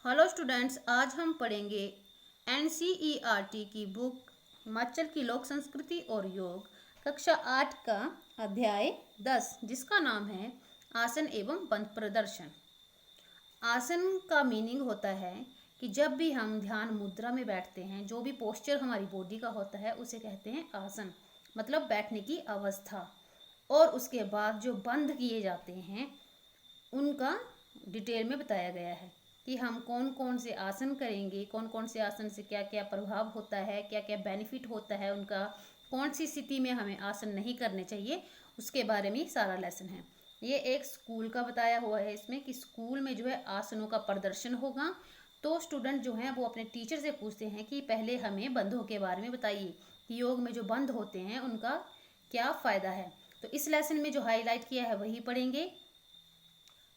Hello students, आज हम पढ़ेंगे एनसीईआरटी की बुक हिमाचल की लोक संस्कृति और योग कक्षा 8 का अध्याय 10 जिसका नाम है आसन एवं बंध प्रदर्शन। आसन का मीनिंग होता है कि जब भी हम ध्यान मुद्रा में बैठते हैं, जो भी पोस्चर हमारी बॉडी का होता है उसे कहते हैं आसन, मतलब बैठने की अवस्था। और उसके बाद जो बंध किए जाते हैं उनका डिटेल में बताया गया है कि हम कौन कौन से आसन करेंगे, कौन कौन से आसन से क्या क्या प्रभाव होता है, क्या क्या बेनिफिट होता है उनका, कौन सी स्थिति में हमें आसन नहीं करने चाहिए, उसके बारे में सारा लेसन है। ये एक स्कूल का बताया हुआ है इसमें कि स्कूल में जो है आसनों का प्रदर्शन होगा। तो स्टूडेंट जो हैं वो अपने टीचर से पूछते हैं कि पहले हमें बंधों के बारे में बताइए कि योग में जो बंध होते हैं उनका क्या फ़ायदा है। तो इस लेसन में जो हाईलाइट किया है वही पढ़ेंगे।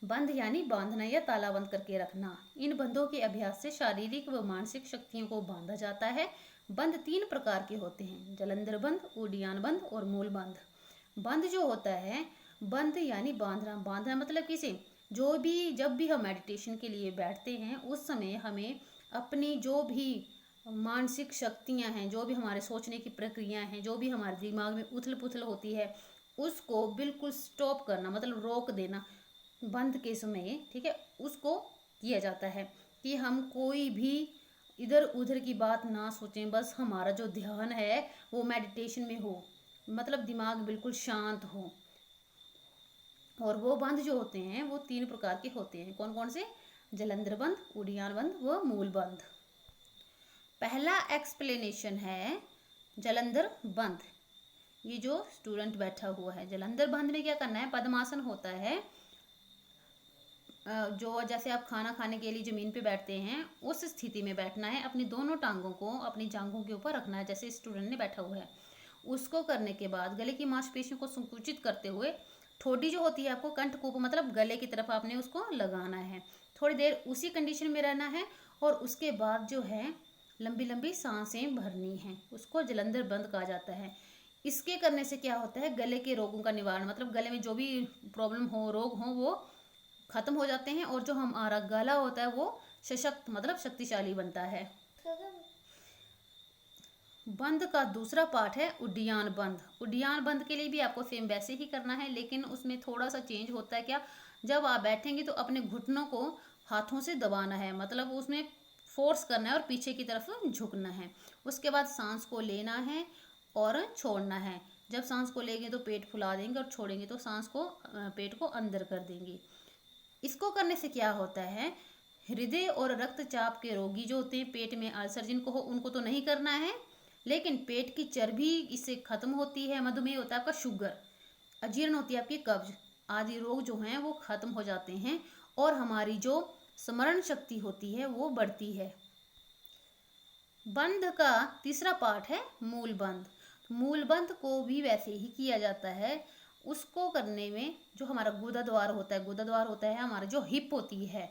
बंध यानी बांधना या तालाबंद करके रखना। इन बंधों के अभ्यास से शारीरिक व मानसिक शक्तियों को बांधा जाता है। बंध 3 प्रकार के होते हैं: जलंधर बंध, उड्डयन बंध और मूल बंध। बंध जो होता है, बंध यानी बांधना। बांधना मतलब किसे, जब भी हम मेडिटेशन के लिए बैठते हैं उस समय हमें अपनी जो भी मानसिक शक्तियां हैं, जो भी हमारे सोचने की प्रक्रिया हैं, जो भी हमारे दिमाग में उथल पुथल होती है, उसको बिल्कुल स्टॉप करना, मतलब रोक देना बंद के समय। ठीक है, उसको किया जाता है कि हम कोई भी इधर उधर की बात ना सोचें, बस हमारा जो ध्यान है वो मेडिटेशन में हो, मतलब दिमाग बिल्कुल शांत हो। और वो बंध जो होते हैं वो 3 प्रकार के होते हैं। कौन कौन से? जलंधर बंध, उड्डयन बंध व मूल बंध। पहला एक्सप्लेनेशन है जलंधर बंध। ये जो स्टूडेंट बैठा हुआ है, जलंधर बंध में क्या करना है, पद्मासन होता है। जो जैसे आप खाना खाने के लिए जमीन पे बैठते हैं उस स्थिति में बैठना है। अपनी दोनों टांगों को अपनी जांघों के ऊपर रखना है, जैसे स्टूडेंट ने बैठा हुआ है। उसको करने के बाद गले की मांसपेशियों को संकुचित करते हुए ठोडी जो होती है आपको कंठकूप, मतलब गले की तरफ आपने उसको लगाना है। थोड़ी देर उसी कंडीशन में रहना है और उसके बाद जो है लंबी लंबी सांसें भरनी है। उसको जलंधर बंद कहा जाता है। इसके करने से क्या होता है, गले के रोगों का निवारण, मतलब गले में जो भी प्रॉब्लम हो, रोग हो, वो खत्म हो जाते हैं और जो हमारा गला होता है वो सशक्त, मतलब शक्तिशाली बनता है। बंद का दूसरा पार्ट है उड्डयन बंद। उड्डयन बंद के लिए भी आपको सेम वैसे ही करना है, लेकिन उसमें थोड़ा सा चेंज होता है। क्या, जब आप बैठेंगे तो अपने घुटनों को हाथों से दबाना है, मतलब उसमें फोर्स करना है और पीछे की तरफ झुकना है। उसके बाद सांस को लेना है और छोड़ना है। जब सांस को लेंगे तो पेट फुला देंगे और छोड़ेंगे तो सांस को पेट को अंदर कर देंगे। इसको करने से क्या होता है, हृदय और रक्तचाप के रोगी जो होते हैं, पेट में अल्सर जिनको हो, उनको तो नहीं करना है, लेकिन पेट की चर्बी इससे खत्म होती है। मधुमेह होता है आपका शुगर, अजीर्ण होती है आपकी कब्ज, आदि रोग जो हैं वो खत्म हो जाते हैं और हमारी जो स्मरण शक्ति होती है वो बढ़ती है। बंध का तीसरा पार्ट है मूल बंध। मूल बंध को भी वैसे ही किया जाता है। उसको करने में जो हमारा गुदा द्वार होता है हमारा जो हिप होती है,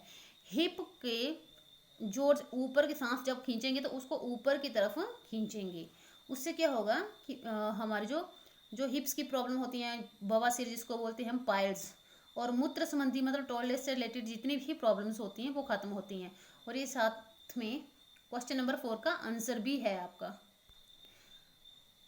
हिप के जोर ऊपर की सांस जब खींचेंगे तो उसको ऊपर की तरफ खींचेंगे। उससे क्या होगा कि हमारी जो जो हिप्स की प्रॉब्लम होती हैं, बवासीर जिसको बोलते हैं हम, पाइल्स और मूत्र संबंधी, मतलब टॉयलेट से रिलेटेड जितनी भी प्रॉब्लम्स होती हैं वो खत्म होती हैं। और ये साथ में क्वेश्चन नंबर 4 का आंसर भी है आपका।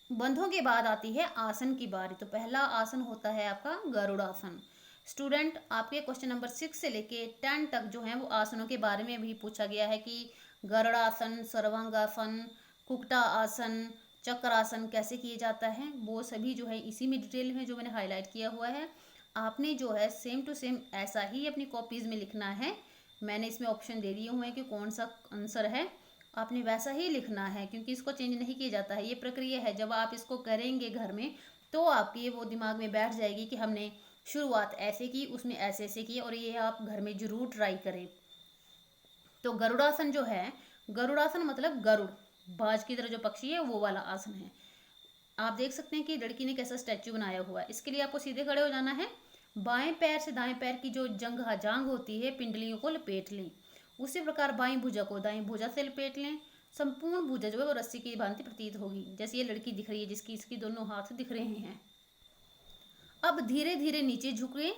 बंधों के बाद आती है आसन की बारी। तो पहला आसन होता है आपका गरुड़ासन। स्टूडेंट, आपके क्वेश्चन नंबर 6 से लेके 10 तक जो है वो आसनों के बारे में भी पूछा गया है कि गरुड़ासन, सर्वांगासन, कुक्टा आसन, चक्रासन कैसे किए जाता है, वो सभी जो है इसी में डिटेल में जो मैंने हाईलाइट किया हुआ है। आपने जो है सेम टू सेम ऐसा ही अपनी कॉपीज में लिखना है। मैंने इसमें ऑप्शन दे दिए हुए हैं कि कौन सा आंसर है, आपने वैसा ही लिखना है क्योंकि इसको चेंज नहीं किया जाता है। ये प्रक्रिया है, जब आप इसको करेंगे घर में तो आपकी वो दिमाग में बैठ जाएगी कि हमने शुरुआत ऐसे की, उसमें ऐसे ऐसे की, और ये आप घर में जरूर ट्राई करें। तो गरुड़ासन जो है, गरुड़ासन मतलब गरुड़, बाज की तरह जो पक्षी है वो वाला आसन है। आप देख सकते हैं कि लड़की ने कैसा स्टैचू बनाया हुआ है। इसके लिए आपको सीधे खड़े हो जाना है। बाएं पैर से दाएं पैर की जो जांघ होती है, पिंडलियों को लपेट लें। उसी प्रकार बाईं भुजा को दाईं भुजा से लपेट लें। संपूर्ण भुजा जो है वो रस्सी की भांति प्रतीत होगी, जैसे ये लड़की दिख रही है जिसकी इसकी दोनों हाथ दिख रहे हैं। अब धीरे धीरे नीचे झुकें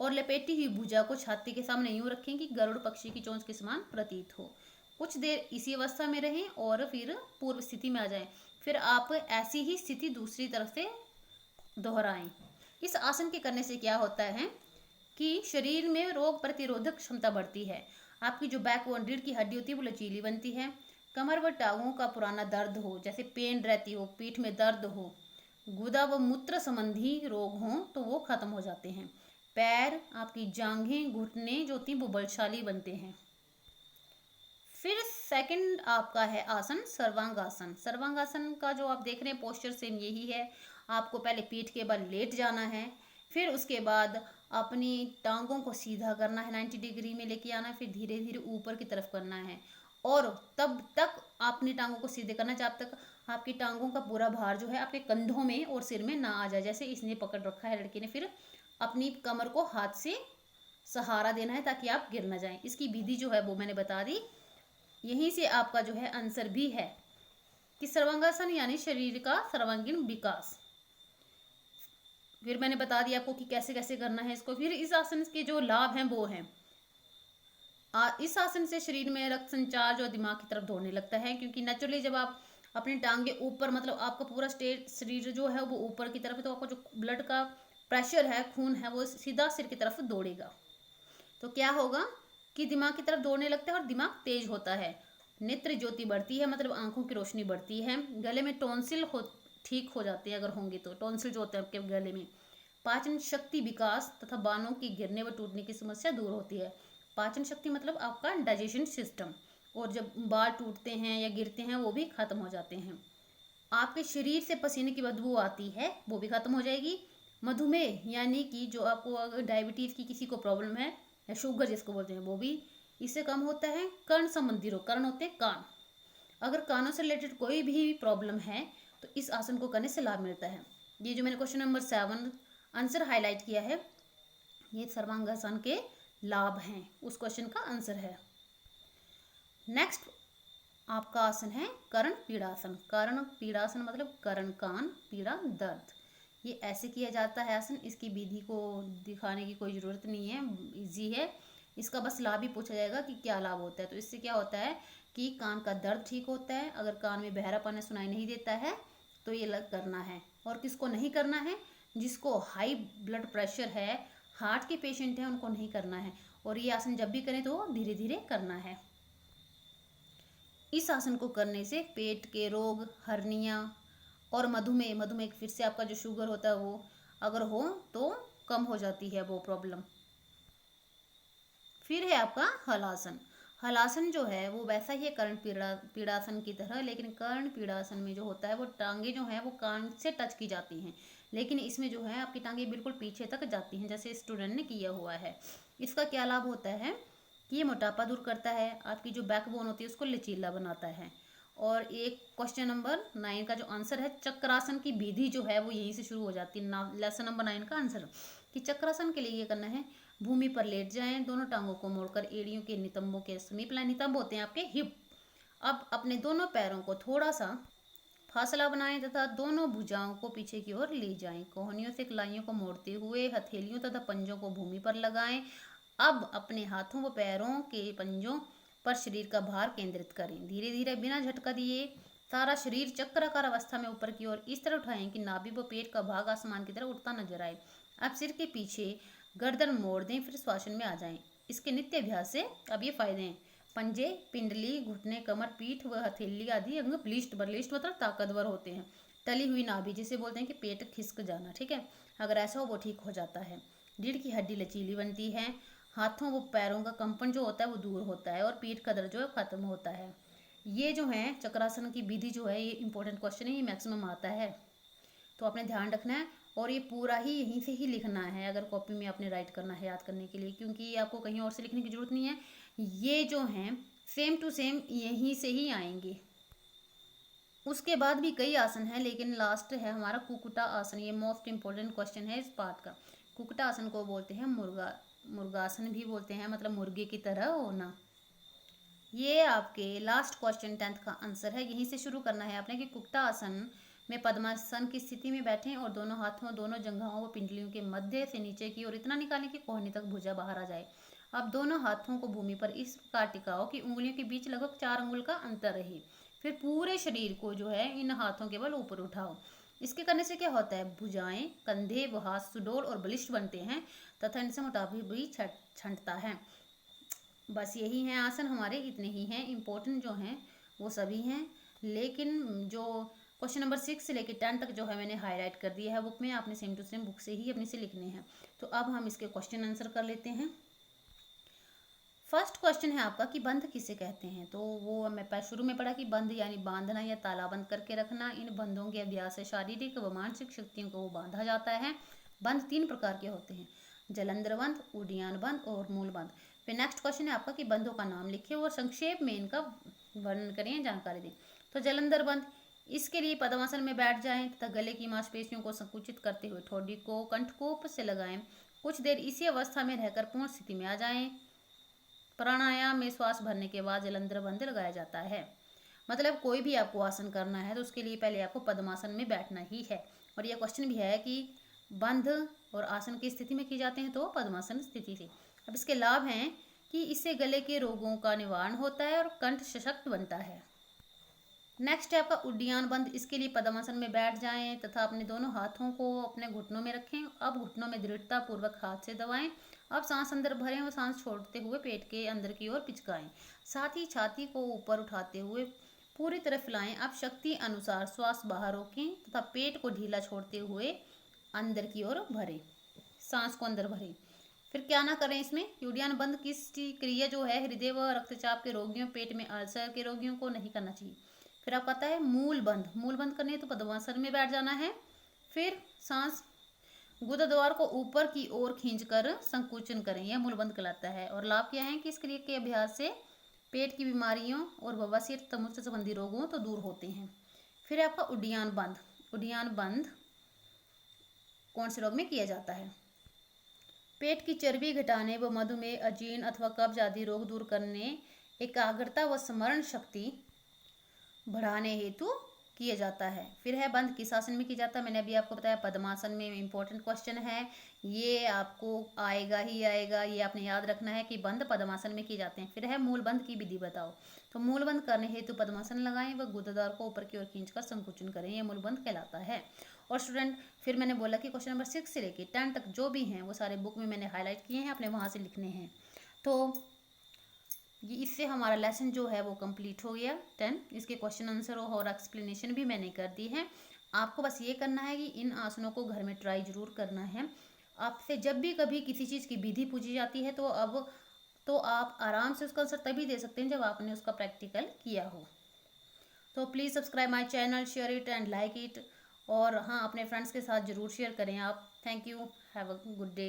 और लपेटी हुई भुजा को छाती के सामने यूं रखें कि गरुड़ पक्षी की चोंच के समान प्रतीत हो। कुछ देर इसी अवस्था में रहें और फिर पूर्व स्थिति में आ जाएं। फिर आप ऐसी ही स्थिति दूसरी तरफ से दोहराएं। इस आसन के करने से क्या होता है कि शरीर में रोग प्रतिरोधक क्षमता बढ़ती है। आपकी जो बैकबोन, रीढ़ की हड्डी होती है, वो लचीली बनती है। कमर व टांगों का पुराना दर्द हो, जैसे पेन रहती हो, पीठ में दर्द हो, गुदा व मूत्र संबंधी रोग हों, तो वो खत्म हो जाते हैं। पैर, आपकी जांघें, घुटने जो होती हैं वो बलशाली बनते हैं। फिर सेकंड आपका है आसन सर्वांगासन। सर्वांगासन का जो आप देख रहे हैं पोस्चर सेम यही है। आपको पहले पीठ के बल लेट जाना है, फिर उसके बाद अपनी टांगों को सीधा करना है, 90 डिग्री में लेके आना है, फिर धीरे धीरे ऊपर की तरफ करना है। और तब तक अपनी टांगों को सीधे करना जब तक आपकी टांगों का पूरा भार जो है आपके कंधों में और सिर में ना आ जाए। जैसे इसने पकड़ रखा है लड़की ने, फिर अपनी कमर को हाथ से सहारा देना है ताकि आप गिर ना जाएं। इसकी विधि जो है वो मैंने बता दी। यहीं से आपका जो है आंसर भी है कि सर्वांगासन यानी शरीर का सर्वांगीण विकास। फिर मैंने बता दिया आपको कि कैसे कैसे करना है इसको। फिर इस आसन के जो लाभ हैं वो हैं, इस आसन से शरीर में रक्त संचार जो दिमाग की तरफ दौड़ने लगता है, क्योंकि नेचुरली जब आप अपनी टांगे ऊपर, मतलब आपका पूरा स्टेट शरीर जो है वो ऊपर की तरफ है, तो आपका जो ब्लड का प्रेशर है, खून है, वो सीधा सिर की तरफ दौड़ेगा। तो क्या होगा कि दिमाग की तरफ दौड़ने लगता है और दिमाग तेज होता है। नेत्र ज्योति बढ़ती है, मतलब आंखों की रोशनी बढ़ती है। गले में टॉन्सिल ठीक हो जाते हैं अगर होंगे तो, टॉन्सिल जो होते हैं आपके गले में। पाचन शक्ति विकास तथा बालों की गिरने व टूटने की समस्या दूर होती है। पाचन शक्ति मतलब आपका डाइजेशन सिस्टम, और जब बाल टूटते हैं या गिरते हैं वो भी खत्म हो जाते हैं। आपके शरीर से पसीने की बदबू आती है वो भी खत्म हो जाएगी। मधुमेह यानी कि जो आपको अगर डायबिटीज़ की किसी को प्रॉब्लम है या शुगर जिसको बोलते हैं वो भी इससे कम होता है। कर्ण संबंधी रोग, कर्ण होते हैं कान, अगर कानों से रिलेटेड कोई भी प्रॉब्लम है तो इस आसन को करने से लाभ मिलता है। ये जो मैंने क्वेश्चन नंबर 7 आंसर हाईलाइट किया है, ये सर्वांगासन के लाभ हैं, उस क्वेश्चन का आंसर है। नेक्स्ट आपका आसन है कर्ण पीड़ासन। कर्ण पीड़ासन मतलब कर्ण, कान, पीड़ा, दर्द। ये ऐसे किया जाता है आसन। इसकी विधि को दिखाने की कोई ज़रूरत नहीं है, इजी है। इसका बस लाभ ही पूछा जाएगा कि क्या लाभ होता है। तो इससे क्या होता है कि कान का दर्द ठीक होता है। अगर कान में बहरापन सुनाई नहीं देता है तो ये लग करना है। और किसको नहीं करना है? जिसको हाई ब्लड प्रेशर है, हार्ट के पेशेंट हैं, उनको नहीं करना है। और ये आसन जब भी करें तो धीरे धीरे करना है। इस आसन को करने से पेट के रोग, हर्निया और मधुमेह फिर से आपका जो शुगर होता है वो अगर हो तो कम हो जाती है वो प्रॉब्लम। फिर है आपका हलासन। हलासन जो है वो वैसा ही है कर्ण पीड़ासन की तरह, लेकिन कर्ण पीड़ासन में जो होता है वो टांगे जो है वो कान से टच की जाती हैं, लेकिन इसमें जो है आपकी टांगे बिल्कुल पीछे तक जाती हैं, जैसे स्टूडेंट ने किया हुआ है। इसका क्या लाभ होता है कि ये मोटापा दूर करता है, आपकी जो बैकबोन होती है उसको लचीला बनाता है। और एक क्वेश्चन नंबर 9 का जो आंसर है चक्रासन की विधि जो है वो यहीं से शुरू हो जाती है। लेसन नंबर 9 का आंसर कि चक्रासन के लिए ये करना है, भूमि पर लेट जाएं, दोनों टांगों को मोड़कर एड़ियों के नितंबों के समीप लाएं। नितंब होते हैं आपके हिप। अब अपने दोनों पैरों को थोड़ा सा फासला बनाएं तथा दोनों भुजाओं को पीछे की ओर ले जाएं। कोहनियों से कलाइयों को मोड़ते हुए हथेलियों तथा पंजों को भूमि पर लगाएं। अब अपने हाथों व पैरों के पंजों पर शरीर का भार केंद्रित करें। धीरे धीरे बिना झटका दिए सारा शरीर चक्राकार अवस्था में ऊपर की ओर इस तरह उठाएं कि नाभि व पेट का भाग आसमान की तरफ उठता नजर आए। अब सिर के पीछे गर्दन मोड़ दें, फिर श्वासन में आ जाएं। इसके नित्य अभ्यास से अब ये फायदे हैं। पंजे, पिंडली, घुटने, कमर, पीठ व हथेली आदि अंग बलिष्ठ मतलब ताकतवर होते हैं। तली हुई नाभि जिसे बोलते हैं कि पेट खिसक जाना, ठीक है, अगर ऐसा हो वो ठीक हो जाता है। रीढ़ की हड्डी लचीली बनती है। हाथों व पैरों का कंपन जो होता है वो दूर होता है और पीठ का दर्द जो है खत्म होता है। ये जो है चक्रासन की विधि जो है ये इंपॉर्टेंट क्वेश्चन है, ये मैक्सिमम आता है, तो आपने ध्यान रखना है। और ये पूरा ही यहीं से ही लिखना है अगर कॉपी में आपने राइट करना है याद करने के लिए, क्योंकि आपको कहीं और से लिखने की जरूरत नहीं है। ये जो हैं सेम टू सेम यहीं से ही आएंगे। उसके बाद भी कई आसन है, लेकिन लास्ट है हमारा कुकुटा आसन। ये मोस्ट इंपॉर्टेंट क्वेश्चन है इस पार्ट का। कुकुटा आसन को बोलते हैं मुर्गासन भी बोलते हैं, मतलब मुर्गे की तरह होना। ये आपके लास्ट क्वेश्चन 10th का आंसर है। यहीं से शुरू करना है आपने कि कुकुटा आसन में पद्मासन की स्थिति में बैठें और दोनों हाथों दोनों जंघाओं व पिंडलियों के मध्य से नीचे की ओर इतना निकालें कि कोहनी तक भुजा बाहर आ जाए। अब दोनों हाथों को भूमि पर इस प्रकार टिकाओ कि उंगलियों के बीच लगभग 4 अंगुल का अंतर रहे। फिर पूरे शरीर को जो है इन हाथों के बल ऊपर उठाओ। इसके करने से क्या होता है, भुजाएं, कंधे व हाथ सुडौल और बलिष्ठ बनते हैं तथा इनसे मोटापा भी छंटता है। बस यही हैं आसन हमारे, इतने ही हैं। इम्पोर्टेंट जो हैं वो सभी हैं, लेकिन जो क्वेश्चन नंबर 6 से लेकर 10 तक जो है मैंने हाईलाइट कर दिया है बुक में, आपने सेम टू सेम बुक से ही अपने से लिखने हैं। तो अब हम इसके क्वेश्चन आंसर कर लेते हैं। फर्स्ट क्वेश्चन है आपका कि बंध किसे कहते हैं। तो वो मैं शुरू में पढ़ा कि बंध यानी बांधना या तालाबंद करके रखना। इन बंधों के अभ्यास से शारीरिक व मानसिक शक्तियों को बांधा जाता है। बंध 3 प्रकार के होते हैं, जलंधर बंध, उड्डयन बंध और मूल बंध। फिर नेक्स्ट क्वेश्चन है आपका कि बंधों का नाम लिखिए और संक्षेप में इनका वर्णन करें, जानकारी दें। तो जलंधर बंध, इसके लिए पद्मासन में बैठ जाएं तथा गले की मांसपेशियों को संकुचित करते हुए ठोड़ी को कंठकोप से लगाएं। कुछ देर इसी अवस्था में रहकर पूर्ण स्थिति में आ जाएं। प्राणायाम में श्वास भरने के बाद जलंधर बंध लगाया जाता है। मतलब कोई भी आपको आसन करना है तो उसके लिए पहले आपको पद्मासन में बैठना ही है। और यह क्वेश्चन भी है कि बंध और आसन की स्थिति में की जाते हैं तो पद्मासन स्थिति से। अब इसके लाभ हैं कि इससे गले के रोगों का निवारण होता है और कंठ सशक्त बनता है। नेक्स्ट है आपका उड्डयन बंध। इसके लिए पद्मासन में बैठ जाएं तथा अपने दोनों हाथों को अपने घुटनों में रखें। अब घुटनों में दृढ़ता पूर्वक हाथ से दबाएं। अब सांस अंदर भरें और सांस छोड़ते हुए पेट के अंदर की ओर पिचकाएं। साथ ही छाती को ऊपर उठाते हुए पूरी तरह फैलाएं। अब शक्ति अनुसार श्वास बाहर रोकें तथा पेट को ढीला छोड़ते हुए अंदर की ओर भरें, सांस को अंदर भरें। फिर क्या ना करें इसमें, उड्डयन बंध की क्रिया जो है हृदय व रक्तचाप के रोगियों, पेट में अल्सर के रोगियों को नहीं करना चाहिए। फिर आपको आता है मूल बंध। मूल बंध करनी है तो पद्मासन में बैठ जाना है। फिर सांस गुदाद्वार को ऊपर की ओर खींचकर संकुचन करें, यह मूल बंध कहलाता है। और लाभ क्या है कि इस क्रिया के अभ्यास से पेट की बीमारियों और बवासीर तथा मूत्र संबंधी रोगों तो दूर होते हैं। फिर आपका उड्डयन बंध। उड्डयन बंध कौन से रोग में किया जाता है? पेट की चर्बी घटाने व मधुमेह, अजीर्ण अथवा कब्ज आदि रोग दूर करने, एकाग्रता व स्मरण शक्ति बढ़ाने हेतु किया जाता है। फिर है बंध किस आसन में किया जाता है। मैंने अभी आपको बताया पद्मासन में। इंपॉर्टेंट क्वेश्चन है, ये आपको आएगा ही आएगा, ये आपने याद रखना है कि बंध पद्मासन में किए जाते हैं। फिर है मूल बंध की विधि बताओ। तो मूल बंध करने हेतु पद्मासन लगाएं व गुदाद्वार को ऊपर की ओर खींचकर संकुचन करें, यह मूल बंध कहलाता है। और स्टूडेंट फिर मैंने बोला कि क्वेश्चन नंबर 6 से लेकर 10 तक जो भी हैं वो सारे बुक में मैंने हाईलाइट किए हैं, अपने वहाँ से लिखने हैं। तो ये इससे हमारा लेसन जो है वो कंप्लीट हो गया 10। इसके क्वेश्चन आंसर और एक्सप्लेनेशन भी मैंने कर दी है। आपको बस ये करना है कि इन आसनों को घर में ट्राई जरूर करना है। आपसे जब भी कभी किसी चीज़ की विधि पूछी जाती है तो आप आराम से उसका आंसर तभी दे सकते हैं जब आपने उसका प्रैक्टिकल किया हो। तो please subscribe my channel, share it and like it. और हाँ, अपने फ्रेंड्स के साथ ज़रूर शेयर करें आप। Thank you, have a good day.